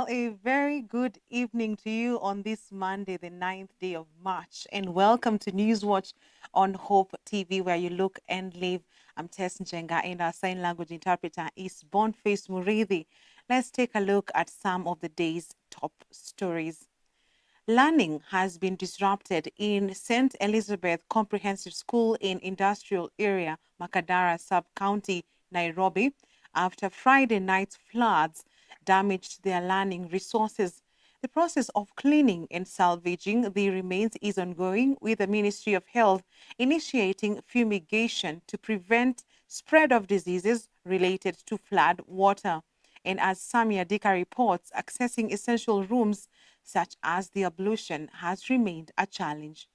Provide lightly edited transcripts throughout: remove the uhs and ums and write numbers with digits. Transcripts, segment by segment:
a very good evening to you on this Monday, the 9th day of March, and welcome to Newswatch on Hope TV, where you look and live. I'm Tess Njenga, and our sign language interpreter is Boniface Murithi. Let's take a look at some of the day's top stories. Learning has been disrupted in St. Elizabeth Comprehensive School in Industrial Area, Makadara Sub-County, Nairobi, after Friday night's floods damaged their learning resources. The process of cleaning and salvaging the remains is ongoing, with the Ministry of Health initiating fumigation to prevent spread of diseases related to flood water. And as Sami Adika reports, accessing essential rooms such as the ablution has remained a challenge.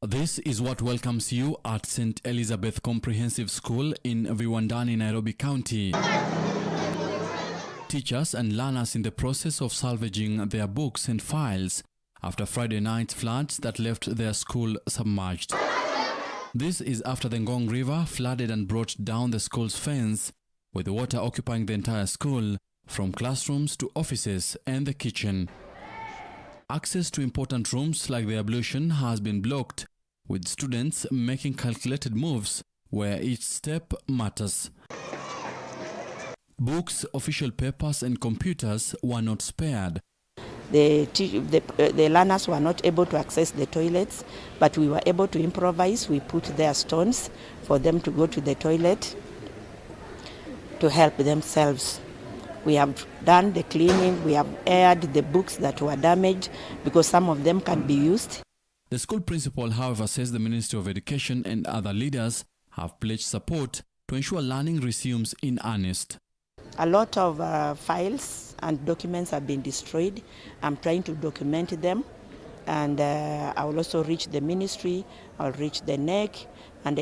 This is what welcomes you at St. Elizabeth Comprehensive School in Viwandani, Nairobi County. Teachers and learners in the process of salvaging their books and files after Friday night's floods that left their school submerged. This is after the Ngong River flooded and brought down the school's fence, with the water occupying the entire school, from classrooms to offices and the kitchen. Access to important rooms like the ablution has been blocked, with students making calculated moves where each step matters. Books, official papers and computers were not spared. The learners were not able to access the toilets, but we were able to improvise. We put their stones for them to go to the toilet to help themselves. We have done the cleaning, we have aired the books that were damaged because some of them can be used. The school principal, however, says the Ministry of Education and other leaders have pledged support to ensure learning resumes in earnest. A lot of files and documents have been destroyed. I'm trying to document them, and I will also reach the ministry, I'll reach the NEC and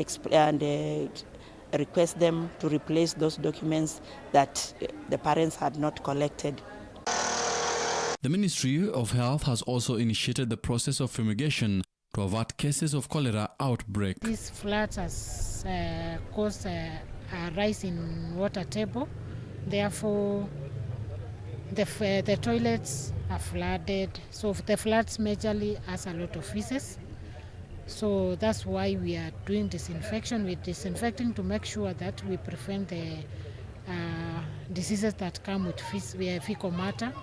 request them to replace those documents that the parents had not collected. The Ministry of Health has also initiated the process of fumigation to avert cases of cholera outbreak. These floods has caused a rise in water table. Therefore, the toilets are flooded. So the floods majorly has a lot of feces. So that's why we are doing disinfection. We're disinfecting to make sure that we prevent the diseases that come with fecal matter.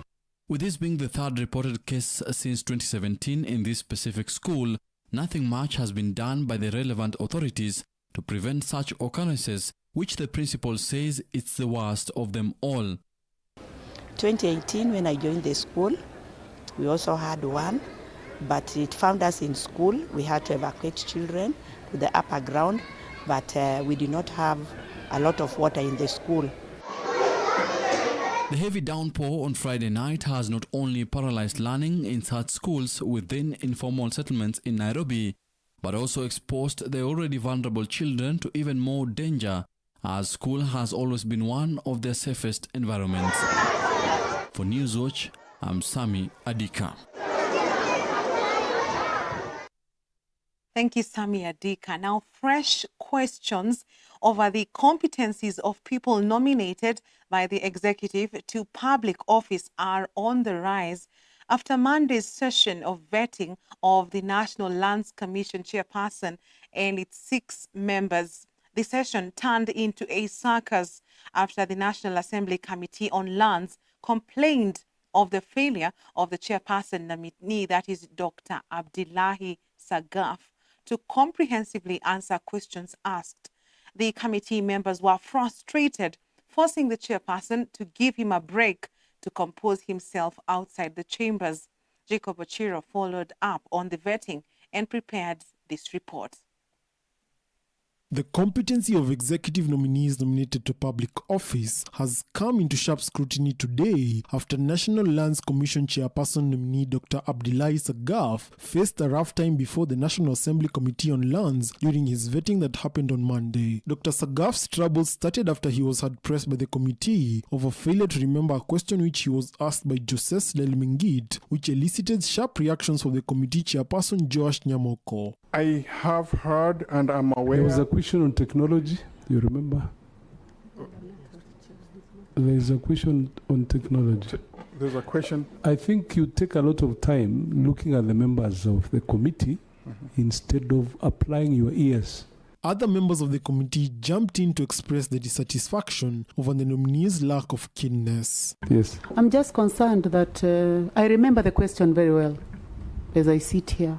With this being the third reported case since 2017 in this specific school, nothing much has been done by the relevant authorities to prevent such occurrences, which the principal says it's the worst of them all. 2018, when I joined the school, we also had one, but it found us in school. We had to evacuate children to the upper ground, but we did not have a lot of water in the school. The heavy downpour on Friday night has not only paralyzed learning in such schools within informal settlements in Nairobi, but also exposed the already vulnerable children to even more danger, as school has always been one of their safest environments. For Newswatch, I'm Sami Adika. Thank you, Sami Adika. Now, fresh questions over the competencies of people nominated by the executive to public office are on the rise after Monday's session of vetting of the National Lands Commission chairperson and its 6 members. The session turned into a circus after the National Assembly Committee on Lands complained of the failure of the chairperson nominee, that is Dr. Abdullahi Sagaf, to comprehensively answer questions asked. The committee members were frustrated, forcing the chairperson to give him a break to compose himself outside the chambers. Jacob Ochiro followed up on the vetting and prepared this report. The competency of executive nominees nominated to public office has come into sharp scrutiny today after National Lands Commission chairperson nominee Dr. Abdullahi Sagaf faced a rough time before the National Assembly Committee on Lands during his vetting that happened on Monday. Dr. Sagaf's troubles started after he was hard pressed by the committee over failure to remember a question which he was asked by Joses Lelmingit, which elicited sharp reactions from the committee chairperson Joash Nyamoko. I have heard and I'm aware. There was a question on technology, you remember? There is a question on technology. There's a question. I think you take a lot of time looking at the members of the committee instead of applying your ears. Other members of the committee jumped in to express their dissatisfaction over the nominees' lack of keenness. Yes. I'm just concerned that I remember the question very well as I sit here.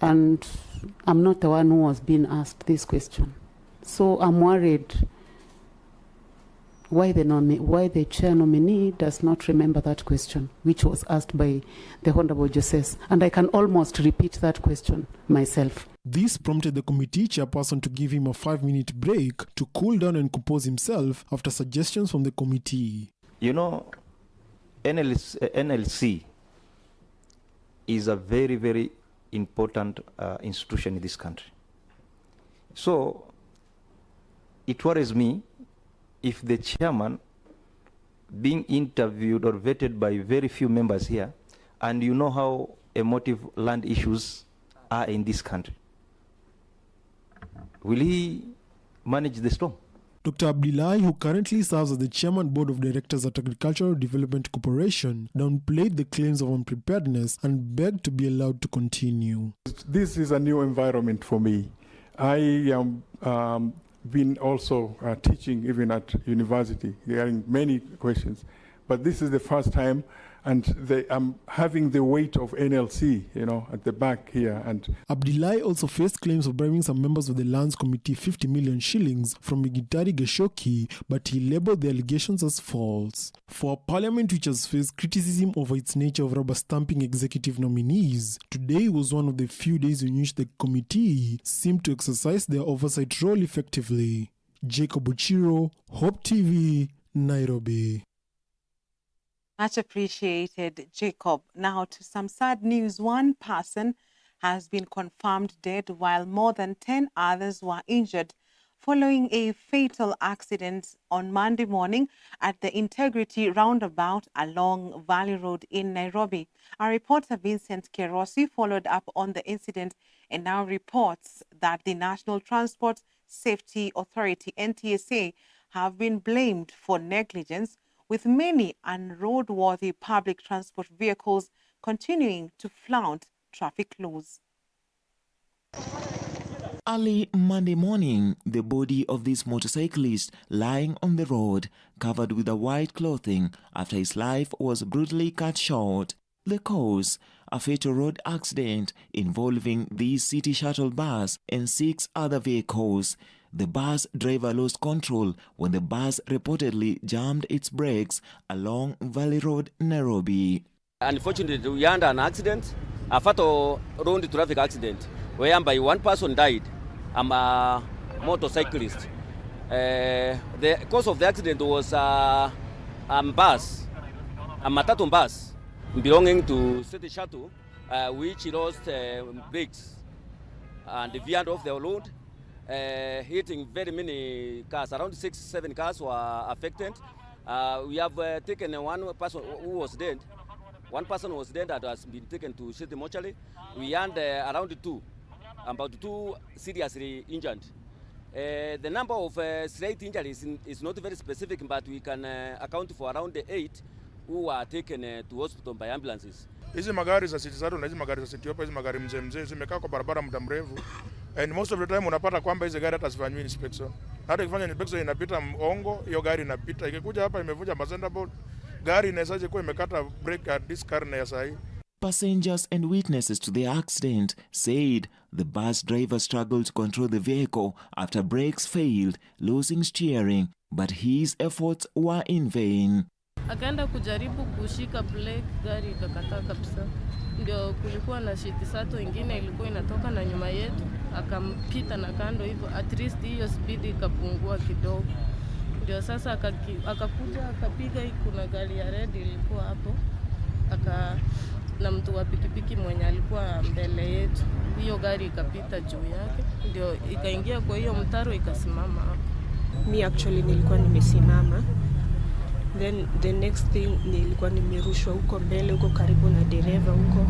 And I'm not the one who was being asked this question. So I'm worried why the chair nominee does not remember that question, which was asked by the Honorable Joses. And I can almost repeat that question myself. This prompted the committee chairperson to give him a 5-minute break to cool down and compose himself after suggestions from the committee. You know, NLC is a very, very important institution in this country. So it worries me if the chairman being interviewed or vetted by very few members here, and you know how emotive land issues are in this country. Will he manage the storm? Dr. Abdullahi, who currently serves as the chairman board of directors at Agricultural Development Corporation, downplayed the claims of unpreparedness and begged to be allowed to continue. This is a new environment for me. I am been also teaching even at university, hearing many questions, but this is the first time, and I'm having the weight of NLC, at the back here. And Abdullahi also faced claims of bribing some members of the Lands Committee 50 million shillings from Migitari Geshoki, but he labeled the allegations as false. For a parliament which has faced criticism over its nature of rubber-stamping executive nominees, today was one of the few days in which the committee seemed to exercise their oversight role effectively. Jacob Uchiro, Hope TV, Nairobi. Much appreciated, Jacob. Now to some sad news. One person has been confirmed dead while more than 10 others were injured following a fatal accident on Monday morning at the Integrity Roundabout along Valley Road in Nairobi. Our reporter Vincent Kerosi followed up on the incident and now reports that the National Transport Safety Authority, NTSA, have been blamed for negligence, with many unroadworthy public transport vehicles continuing to flout traffic laws. Early Monday morning, the body of this motorcyclist lying on the road, covered with a white clothing after his life was brutally cut short. The cause, a fatal road accident involving the city shuttle bus and 6 other vehicles. The bus driver lost control when the bus reportedly jammed its brakes along Valley Road, Nairobi. Unfortunately, we had an accident, a fatal road traffic accident, whereby one person died. I'm a motorcyclist. The cause of the accident was a bus, a Matatu bus, belonging to City Shuttle, which lost brakes and veered off the road, hitting very many cars. Around 6-7 cars were affected. We have taken one person who was dead. One person was dead that has been taken to City Mortuary. We had around about 2 seriously injured. The number of slight injuries is not very specific, but we can account for around 8 who are taken to hospital by ambulances. Hizi magari za City Shuttle na hizi magari za City Hopper, hizi magari mzee zimekaa kwa barabara muda mrefu, and most of the time unapata kwamba hizi gari hata zifanywi inspection. Hata ikifanya inspection inapita ongo, hiyo gari inapita. Ikikuja hapa imevunja center board, gari inawezaje kuwa imekata brake at this karne ya sahi. Passengers and witnesses to the accident said the bus driver struggled to control the vehicle after brakes failed, losing steering, but his efforts were in vain. Akaenda kujaribu kushika brake, gari ikakataa kabisa. Ndio kulikuwa na shiti sato ingine ilikuwa inatoka na nyuma yetu, akampita na kando hivyo, at least hiyo speed ikapungua kidogo. Ndio sasa akakuja akapiga, kuna gari ya red ilikuwa hapo, na mtu wa pikipiki mwenye alikuwa mbele yetu, hiyo gari ikapita juu yake, ndio ikaingia kwa hiyo mtaro ikasimama hapo. Me actually nilikuwa nimesimama, then the next thing nilikuwa nimerushwa huko mbele, huko karibu na dereva huko.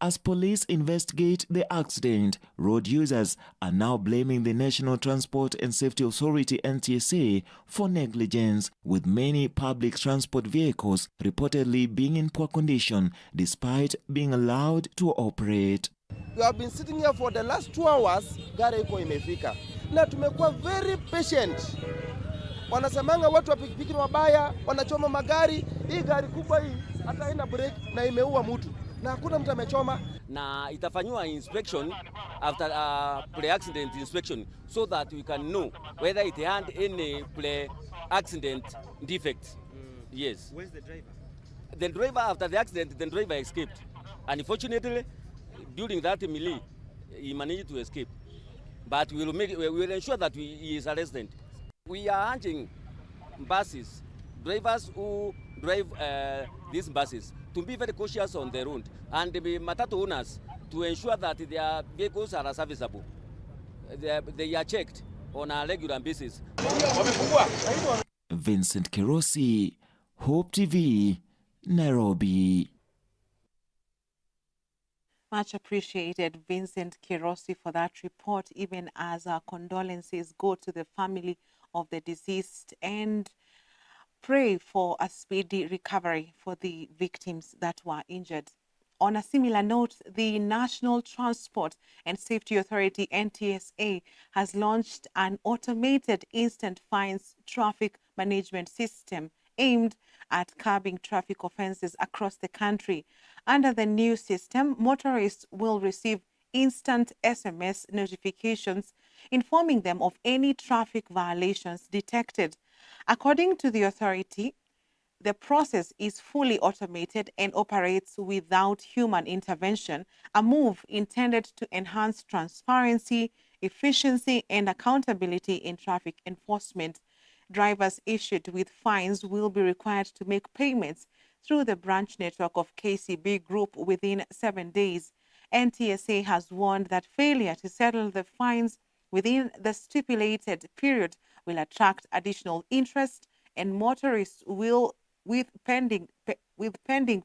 As police investigate the accident, road users are now blaming the National Transport and Safety Authority (NTSA) for negligence, with many public transport vehicles reportedly being in poor condition despite being allowed to operate. We have been sitting here for the last 2 hours, gari iko imefika. Na tumekuwa very patient. Wanasemanga watu wa pikipiki ni wabaya, wanachoma magari. Hii gari kubwa hii hata haina break na imeua mtu. Na hakuna mtu amechoma. Na itafanywa inspection after pre-accident inspection so that we can know whether it had any pre-accident defects. Yes. Where's the driver? The driver, after the accident, the driver escaped. Unfortunately, during that melee, he managed to escape. But we will ensure that he is arrested. We are urging buses, drivers who drive these buses, to be very cautious on the road, and the matatu owners to ensure that their vehicles are serviceable. They are checked on a regular basis. Vincent Kirosi, Hope TV, Nairobi. Much appreciated, Vincent Kirosi, for that report, even as our condolences go to the family of the deceased, and pray for a speedy recovery for the victims that were injured. On a similar note, the National Transport and Safety Authority (NTSA) has launched an automated instant fines traffic management system aimed at curbing traffic offences across the country. Under the new system, motorists will receive instant SMS notifications informing them of any traffic violations detected. According to the authority, the process is fully automated and operates without human intervention, a move intended to enhance transparency, efficiency, and accountability in traffic enforcement. Drivers issued with fines will be required to make payments through the branch network of KCB Group within 7 days. NTSA has warned that failure to settle the fines within the stipulated period will attract additional interest, and motorists will, with pending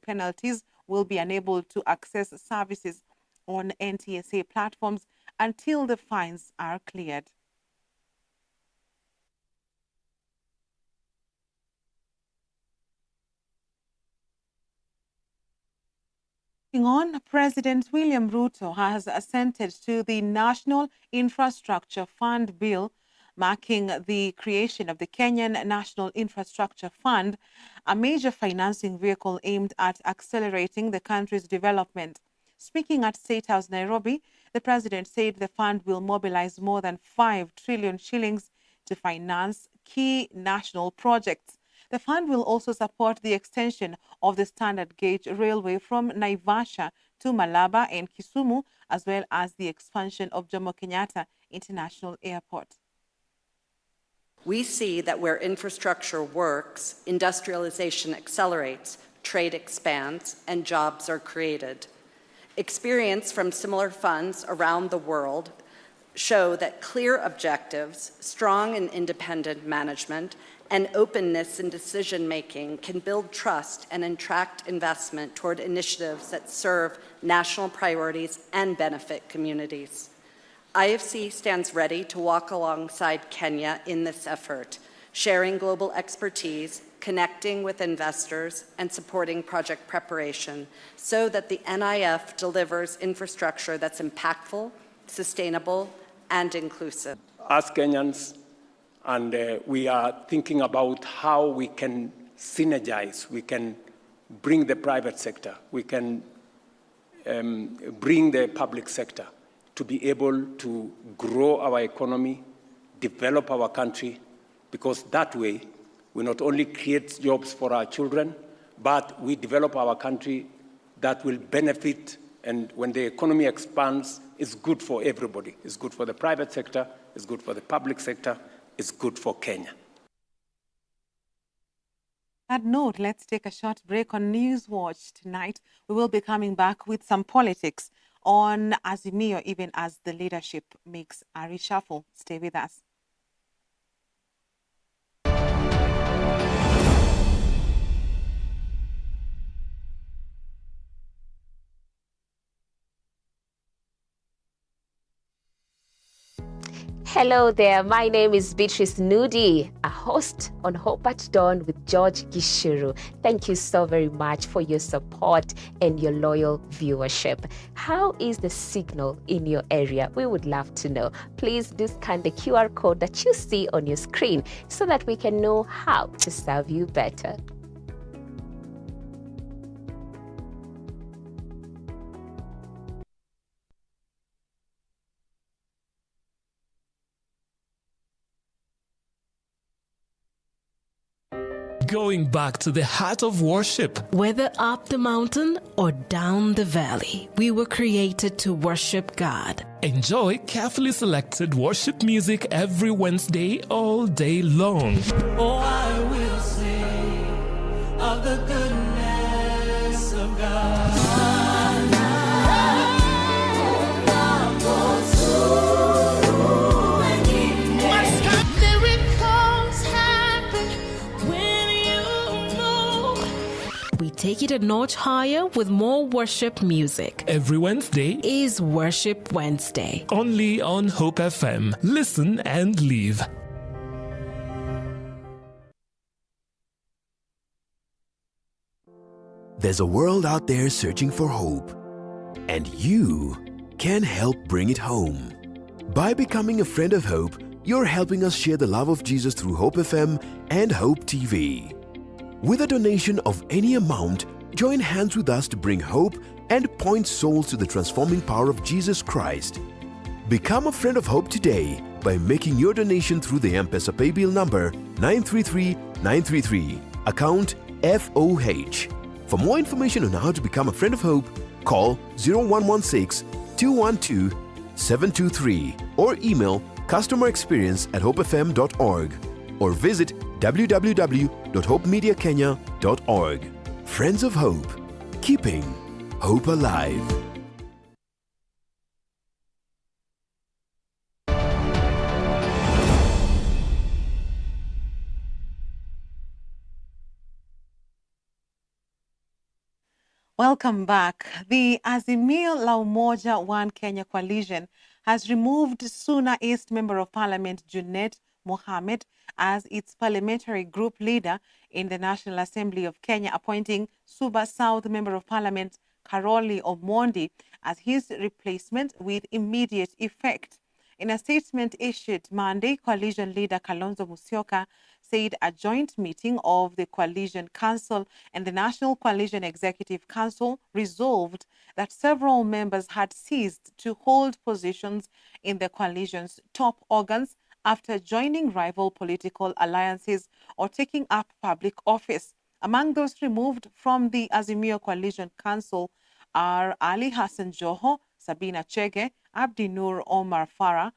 penalties, will be unable to access services on NTSA platforms until the fines are cleared. On, President William Ruto has assented to the National Infrastructure Fund bill, marking the creation of the Kenyan National Infrastructure Fund, a major financing vehicle aimed at accelerating the country's development. Speaking at State House, Nairobi, the president said the fund will mobilize more than 5 trillion shillings to finance key national projects. The fund will also support the extension of the standard gauge railway from Naivasha to Malaba and Kisumu, as well as the expansion of Jomo Kenyatta International Airport. We see that where infrastructure works, industrialization accelerates, trade expands, and jobs are created. Experience from similar funds around the world show that clear objectives, strong and independent management, and openness in decision-making can build trust and attract investment toward initiatives that serve national priorities and benefit communities. IFC stands ready to walk alongside Kenya in this effort, sharing global expertise, connecting with investors, and supporting project preparation so that the NIF delivers infrastructure that's impactful, sustainable, and inclusive. As Kenyans, and we are thinking about how we can synergize, we can bring the private sector, we can bring the public sector to be able to grow our economy, develop our country, because that way we not only create jobs for our children, but we develop our country that will benefit, and when the economy expands, it's good for everybody. It's good for the private sector, it's good for the public sector, it's good for Kenya. On that note, let's take a short break on Newswatch tonight. We will be coming back with some politics on Azimio, even as the leadership makes a reshuffle. Stay with us. Hello there, my name is Beatrice Nudi, a host on Hope at Dawn with George Gishuru. Thank you so very much for your support and your loyal viewership. How is the signal in your area? We would love to know. Please do scan the QR code that you see on your screen so that we can know how to serve you better. Going back to the heart of worship. Whether up the mountain or down the valley, we were created to worship God. Enjoy carefully selected worship music every Wednesday all day long. Oh, I will sing of the goodness of God. We take it a notch higher with more worship music. Every Wednesday is Worship Wednesday. Only on Hope FM. Listen and live. There's a world out there searching for hope, and you can help bring it home. By becoming a friend of Hope, you're helping us share the love of Jesus through Hope FM and Hope TV. With a donation of any amount, join hands with us to bring hope and point souls to the transforming power of Jesus Christ. Become a friend of Hope today by making your donation through the M-Pesa paybill number 933933, account FOH. For more information on how to become a friend of Hope, call 0116-212-723 or email customerexperience@hopefm.org or visit www.hopemediakenya.org. Friends of Hope, keeping hope alive. Welcome back. The Azimio la Umoja One Kenya Coalition has removed Suna East Member of Parliament Junet Mohammed as its parliamentary group leader in the National Assembly of Kenya, appointing Suba South Member of Parliament Karoli Omondi as his replacement with immediate effect. In a statement issued Monday, coalition leader Kalonzo Musyoka said a joint meeting of the Coalition Council and the National Coalition Executive Council resolved that several members had ceased to hold positions in the coalition's top organs after joining rival political alliances or taking up public office. Among those removed from the Azimio Coalition Council are Ali Hassan Joho, Sabina Chege, Abdi Nur Omar Farah,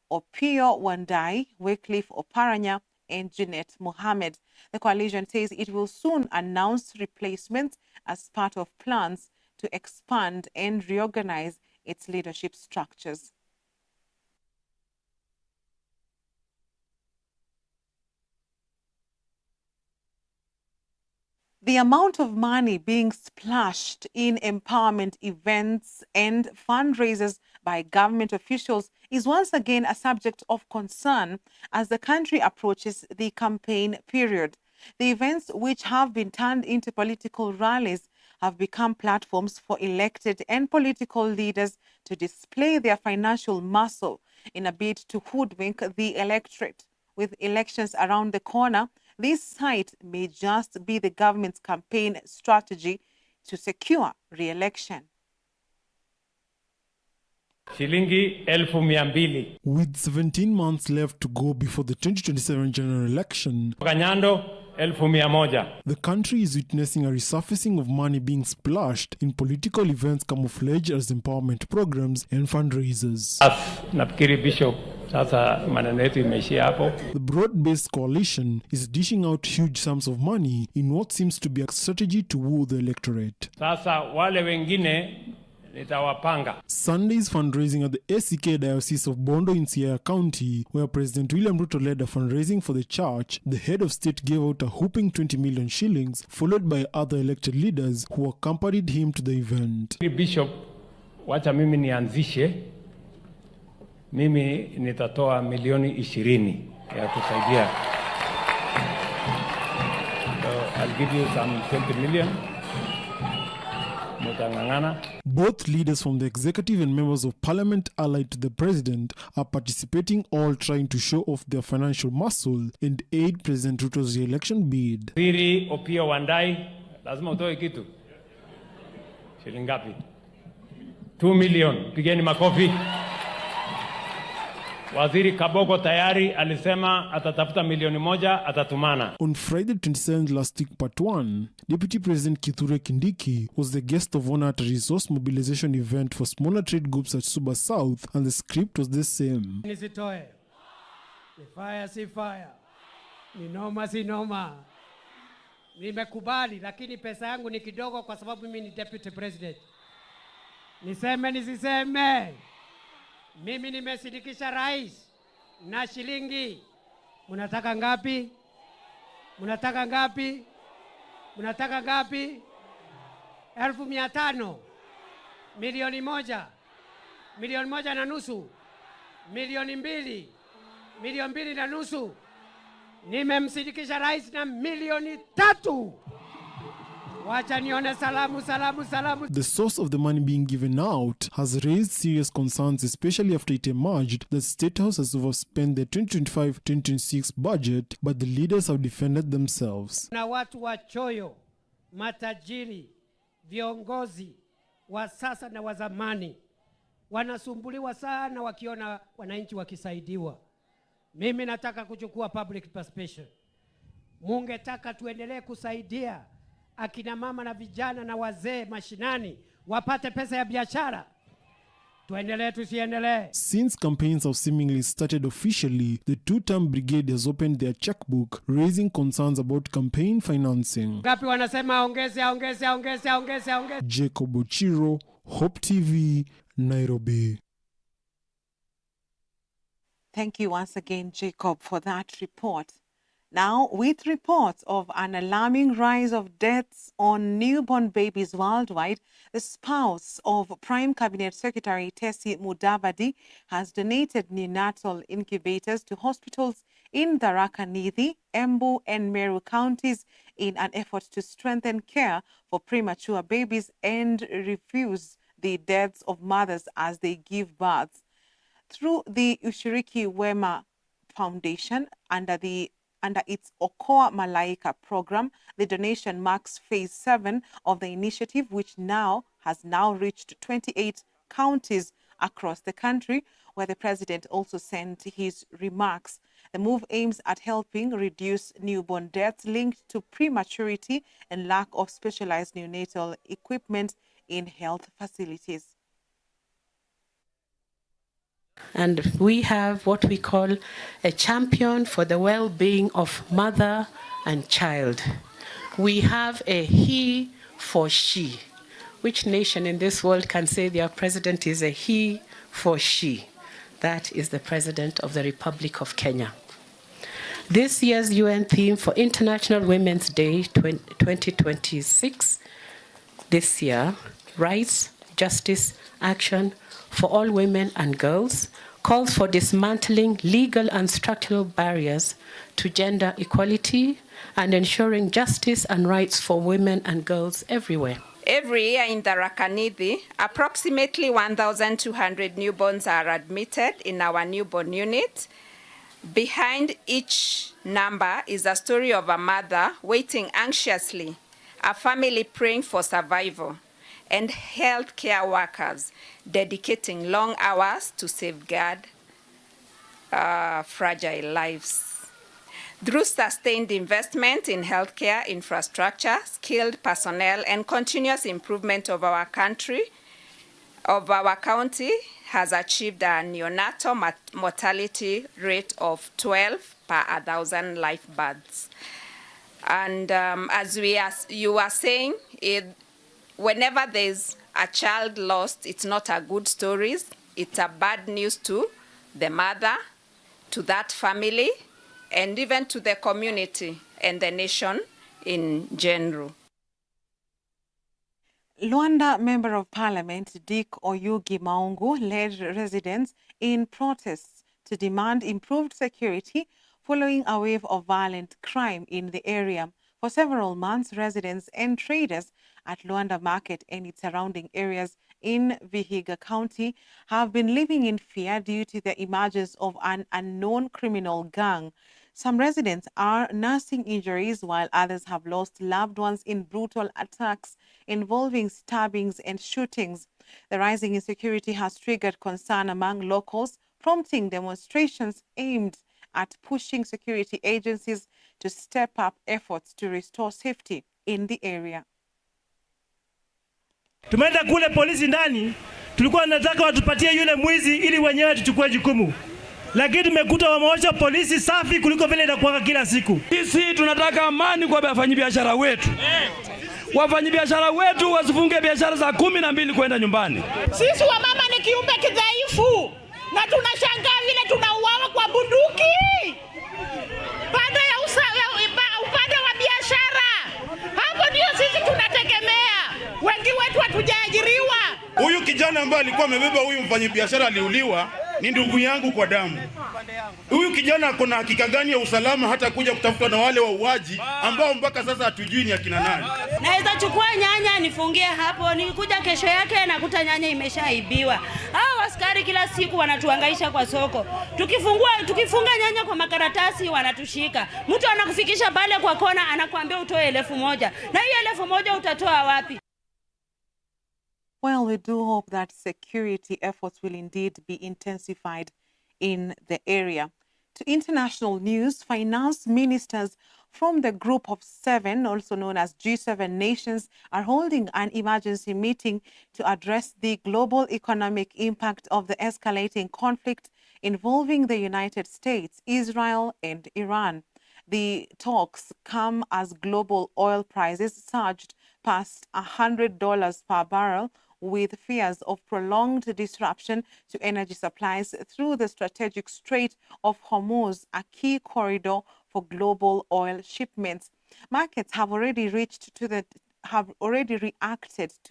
Opio Wandai, Wycliffe Oparanya, and Junet Mohammed. The coalition says it will soon announce replacements as part of plans to expand and reorganize its leadership structures. The amount of money being splashed in empowerment events and fundraisers by government officials is once again a subject of concern as the country approaches the campaign period. The events, which have been turned into political rallies, have become platforms for elected and political leaders to display their financial muscle in a bid to hoodwink the electorate. With elections around the corner, this site may just be the government's campaign strategy to secure re-election. Shilingi 200,000. With 17 months left to go before the 2027 general election, Kanyando 1,100. The country is witnessing a resurfacing of money being splashed in political events camouflaged as empowerment programs and fundraisers. Nafikiri Bishop, sasa maneno yetu imeishia hapo. The broad-based coalition is dishing out huge sums of money in what seems to be a strategy to woo the electorate. Sasa wale wengine nitawapanga. Sunday's fundraising at the ACK Diocese of Bondo in Siaya County, where President William Ruto led a fundraising for the church, the head of state gave out a whopping 20 million shillings, followed by other elected leaders who accompanied him to the event. Bishop, wacha mimi nianzishe mimi nitatoa milioni 20 ya kusaidia. So I'll give you some 20 million. Mutangangana. Both leaders from the executive and members of parliament allied to the president are participating, all trying to show off their financial muscle and aid President Ruto's re-election bid. Waziri Opiyo Wandayi, lazima utoe kitu. Shilingi ngapi? 2 million. Pigeni makofi. Waziri Kabogo tayari alisema atatafuta milioni 1 atatumana. On Friday 27th last week, part 1, Deputy President Kithure Kindiki was the guest of honor at a resource mobilization event for smaller trade groups at Suba South, and the script was the same. Nisitoe. Ni fire si fire. Ni noma si noma. Nimekubali, lakini pesa yangu ni kidogo kwa sababu mimi ni Deputy President. Niseme nisiseme. Mimi nimesindikisha rais na shilingi. Munataka ngapi? Munataka ngapi? Munataka ngapi? 1,500. Milioni 1. Milioni 1.5. Milioni 2. Milioni 2.5. Nimemsindikisha rais na milioni 3. Wacha nione salamu, salamu, salamu. The source of the money being given out has raised serious concerns, especially after it emerged that State House has overspent their 2025-2026 budget, but the leaders have defended themselves. Na watu wachoyo, matajiri, viongozi wa sasa na wa zamani wanasumbuliwa sana wakiona wananchi wakisaidiwa. Mimi nataka kuchukua public participation. Mungetaka tuendelee kusaidia akina mama na vijana na wazee mashinani wapate pesa ya biashara. Tuendelee tusiendelee. Since campaigns have seemingly started officially, the two-term brigade has opened their checkbook, raising concerns about campaign financing. Ngapi wanasema ongeze. Jacob Ochiro, Hope TV, Nairobi. Thank you once again, Jacob, for that report. Now, with reports of an alarming rise of deaths on newborn babies worldwide, the spouse of Prime Cabinet Secretary Tessie Mudavadi has donated neonatal incubators to hospitals in Tharaka Nithi, Embu, and Meru counties in an effort to strengthen care for premature babies and refuse the deaths of mothers as they give birth. Through the Ushiriki Wema Foundation, under its Okoa Malaika program, the donation marks phase 7 of the initiative, which has now reached 28 counties across the country, where the president also sent his remarks. The move aims at helping reduce newborn deaths linked to prematurity and lack of specialized neonatal equipment in health facilities. And we have what we call a champion for the well-being of mother and child. We have a he for she. Which nation in this world can say their president is a he for she? That is the President of the Republic of Kenya. This year's UN theme for International Women's Day 2026, this year, Rights, Justice, Action for all women and girls, calls for dismantling legal and structural barriers to gender equality and ensuring justice and rights for women and girls everywhere. Every year in Tharaka Nithi, approximately 1,200 newborns are admitted in our newborn unit. Behind each number is a story of a mother waiting anxiously, a family praying for survival, and healthcare workers dedicating long hours to safeguard fragile lives. Through sustained investment in healthcare infrastructure, skilled personnel, and continuous improvement of our county has achieved a neonatal mortality rate of 12 per 1,000 live births. And as you are saying, whenever there's a child lost, it's not a good story. It's a bad news to the mother, to that family, and even to the community and the nation in general. Luanda Member of Parliament Dick Oyugi Maungu led residents in protests to demand improved security following a wave of violent crime in the area. For several months, residents and traders at Luanda Market and its surrounding areas in Vihiga County have been living in fear due to the emergence of an unknown criminal gang. Some residents are nursing injuries while others have lost loved ones in brutal attacks involving stabbings and shootings. The rising insecurity has triggered concern among locals, prompting demonstrations aimed at pushing security agencies to step up efforts to restore safety in the area. Tumeenda kule polisi ndani, tulikuwa tunataka watupatie yule mwizi ili wenyewe tuchukue jukumu. Lakini tumekuta wameosha polisi safi kuliko vile inakuwa kila siku. Sisi tunataka amani kwa wafanyabiashara wetu. Wafanyabiashara wetu wasifunge biashara za 12 kwenda nyumbani. Sisi wamama ni kiumbe kidhaifu na tunashangaa vile tunauawa kwa bunduki. Upande wa biashara. Hapo ndio sisi tunategemea. Wengi wetu hatujaajiriwa. Huyu kijana ambaye alikuwa amebeba huyu mfanyabiashara aliuliwa ni ndugu yangu kwa damu. Huyu kijana kuna hakika gani ya usalama hata kuja kutafutwa na wale wauaji ambao mpaka sasa hatujui ni akina nani? Naweza chukua nyanya nifungie hapo, nikuja kesho yake nakuta nyanya imeshaibiwa. Hao askari kila siku wanatuhangaisha kwa soko. Tukifunga nyanya kwa makaratasi wanatushika. Mtu anakufikisha pale kwa kona anakuambia utoe 1,000. Na hiyo 1,000 utatoa wapi? Well, we do hope that security efforts will indeed be intensified in the area. To international news, finance ministers from the Group of Seven, also known as G7 nations, are holding an emergency meeting to address the global economic impact of the escalating conflict involving the United States, Israel, and Iran. The talks come as global oil prices surged past $100 per barrel, with fears of prolonged disruption to energy supplies through the strategic Strait of Hormuz, a key corridor for global oil shipments. Markets have already reacted to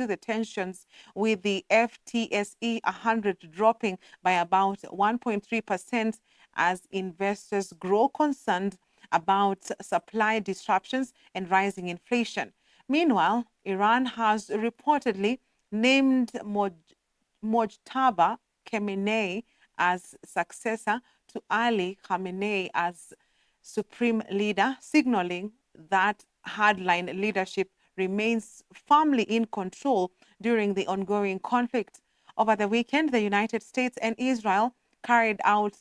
the tensions, with the FTSE 100 dropping by about 1.3% as investors grow concerned about supply disruptions and rising inflation. Meanwhile, Iran has reportedly named Mojtaba Khamenei as successor to Ali Khamenei as supreme leader, signaling that hardline leadership remains firmly in control during the ongoing conflict. Over the weekend, the United States and Israel carried out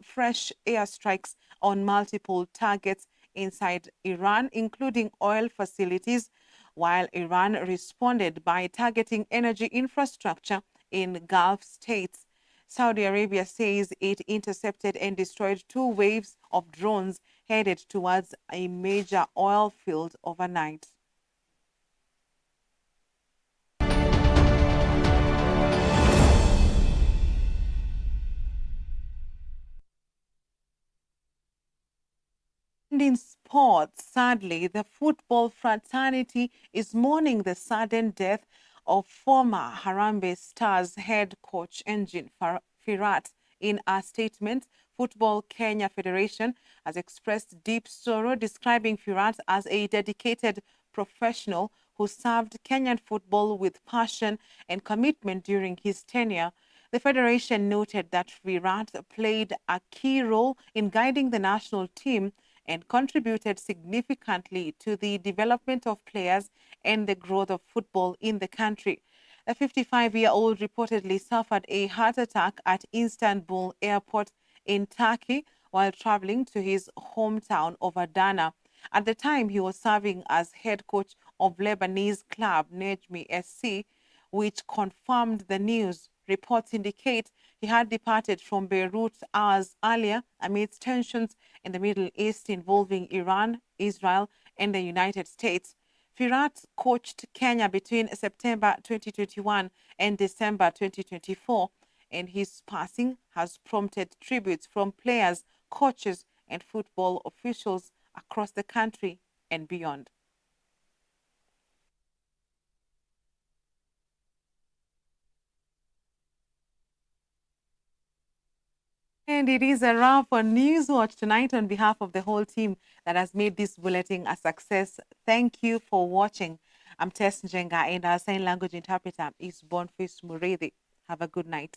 fresh airstrikes on multiple targets inside Iran, including oil facilities, while Iran responded by targeting energy infrastructure in Gulf states. Saudi Arabia says it intercepted and destroyed 2 waves of drones headed towards a major oil field overnight. And in sports, sadly, the football fraternity is mourning the sudden death of former Harambee Stars head coach Engin Firat. In a statement, Football Kenya Federation has expressed deep sorrow, describing Firat as a dedicated professional who served Kenyan football with passion and commitment during his tenure. The Federation noted that Firat played a key role in guiding the national team and contributed significantly to the development of players and the growth of football in the country. The 55-year-old reportedly suffered a heart attack at Istanbul airport in Turkey while traveling to his hometown of Adana. At the time, he was serving as head coach of Lebanese club Nejmi SC, which confirmed the news. Reports indicate he had departed from Beirut hours earlier amidst tensions in the Middle East involving Iran, Israel, and the United States. Firat coached Kenya between September 2021 and December 2024, and his passing has prompted tributes from players, coaches, and football officials across the country and beyond. And it is a wrap on Newswatch tonight. On behalf of the whole team that has made this bulletin a success, thank you for watching. I'm Tess Njenga, and our sign language interpreter is Boniface Muredi. Have a good night.